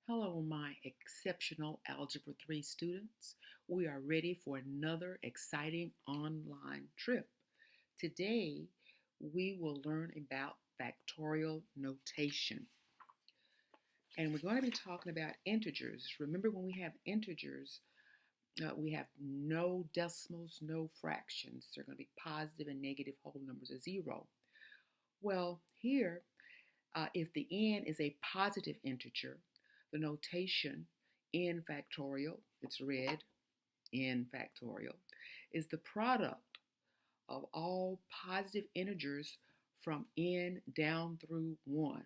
Hello, my exceptional Algebra 3 students. We are ready for another exciting online trip. Today, we will learn about factorial notation. And we're going to be talking about integers. Remember, when we have integers, we have no decimals, no fractions. They're going to be positive and negative whole numbers of zero. Well, here, if the n is a positive integer, the notation n factorial, it's red, n factorial, is the product of all positive integers from n down through 1.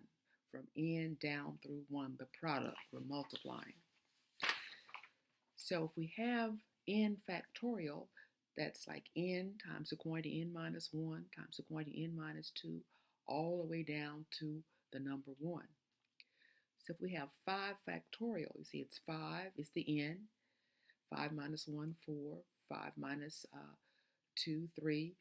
From n down through 1, the product, we're multiplying. So if we have n factorial, that's like n times the quantity n minus 1 times the quantity n minus 2, all the way down to the number 1. So if we have 5 factorial, you see it's 5 is the n, 5 minus 1, 4, 5 minus 2, 3.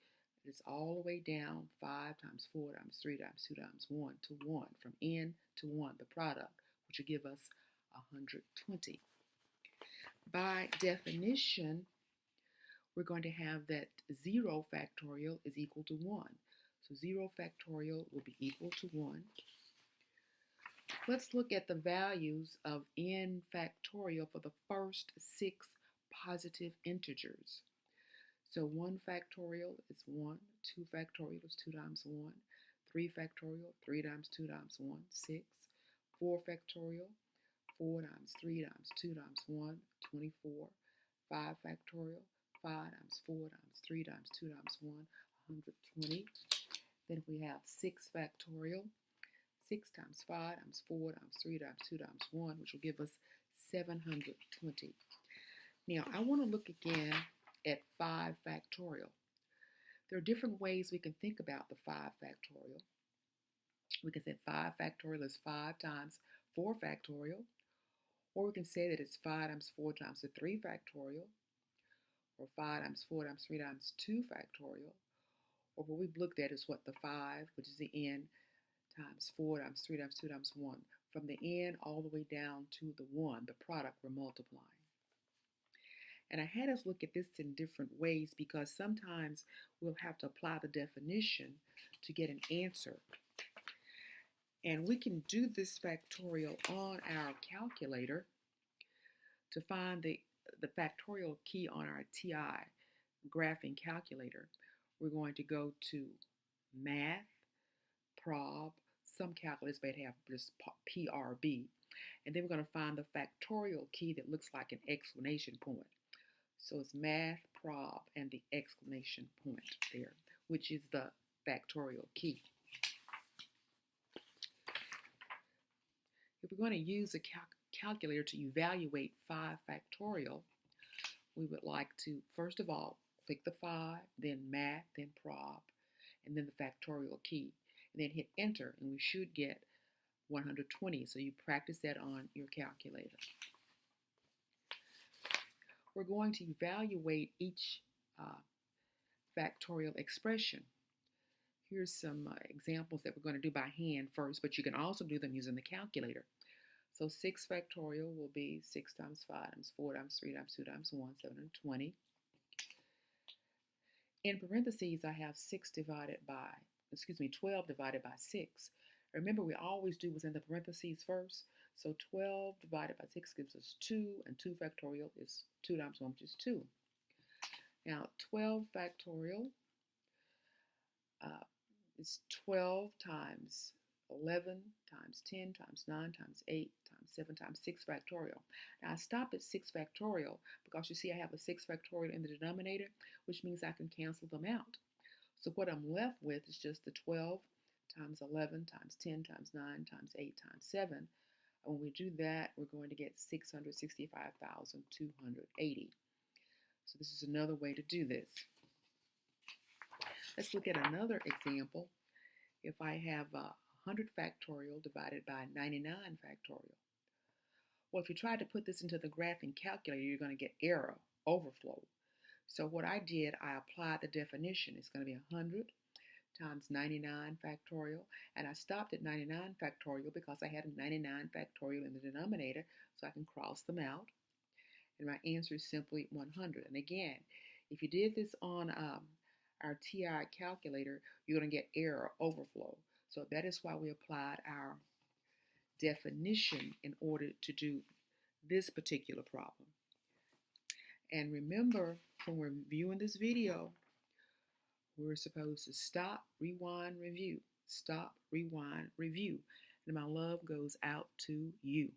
It's all the way down 5 times 4 times 3 times 2 times 1 to 1, from n to 1, the product, which will give us 120. By definition, we're going to have that 0 factorial is equal to 1. So 0 factorial will be equal to 1. Let's look at the values of n factorial for the first 6 positive integers. So 1 factorial is 1, 2 factorial is 2 times 1, 3 factorial, 3 times 2 times 1, 6, 4 factorial, 4 times 3 times 2 times 1, 24, 5 factorial, 5 times 4 times 3 times 2 times 1, 120. Then we have 6 factorial, 6 times 5 times 4 times 3 times 2 times 1, which will give us 720. Now, I want to look again at 5 factorial. There are different ways we can think about the 5 factorial. We can say 5 factorial is 5 times 4 factorial, or we can say that it's 5 times 4 times the 3 factorial, or 5 times 4 times 3 times 2 factorial, or what we've looked at is what the 5, which is the n, times 4 times 3 times 2 times 1. From the n all the way down to the 1, the product we're multiplying. And I had us look at this in different ways because sometimes we'll have to apply the definition to get an answer. And we can do this factorial on our calculator. To find the factorial key on our TI graphing calculator, we're going to go to Math, Prob, some calculators may have just PRB, and then we're going to find the factorial key that looks like an exclamation point. So it's Math, Prob, and the exclamation point there, which is the factorial key. If we're going to use a calculator to evaluate 5 factorial, we would like to, first of all, click the 5, then Math, then Prob, and then the factorial key. And then hit enter, and we should get 120. So you practice that on your calculator. We're going to evaluate each factorial expression. Here's some examples that we're going to do by hand first, but you can also do them using the calculator. So 6 factorial will be 6 times 5 times 4 times 3 times 2 times 1, 720. In parentheses, I have 12 divided by 6. Remember, we always do what's in the parentheses first. So 12 divided by 6 gives us 2, and 2 factorial is 2 times 1, which is 2. Now, 12 factorial is 12 times 11 times 10 times 9 times 8 times 7 times 6 factorial. Now, I stopped at 6 factorial because you see I have a 6 factorial in the denominator, which means I can cancel them out. So what I'm left with is just the 12 times 11 times 10 times 9 times 8 times 7. And when we do that, we're going to get 665,280. So this is another way to do this. Let's look at another example. If I have 100 factorial divided by 99 factorial. Well, if you try to put this into the graphing calculator, you're going to get error, overflow. So what I did, I applied the definition. It's going to be 100 times 99 factorial, and I stopped at 99 factorial because I had a 99 factorial in the denominator, so I can cross them out, and my answer is simply 100. And again, if you did this on our TI calculator, you're going to get error overflow. So that is why we applied our definition in order to do this particular problem. And remember, when we're viewing this video, we're supposed to stop, rewind, review. Stop, rewind, review. And my love goes out to you.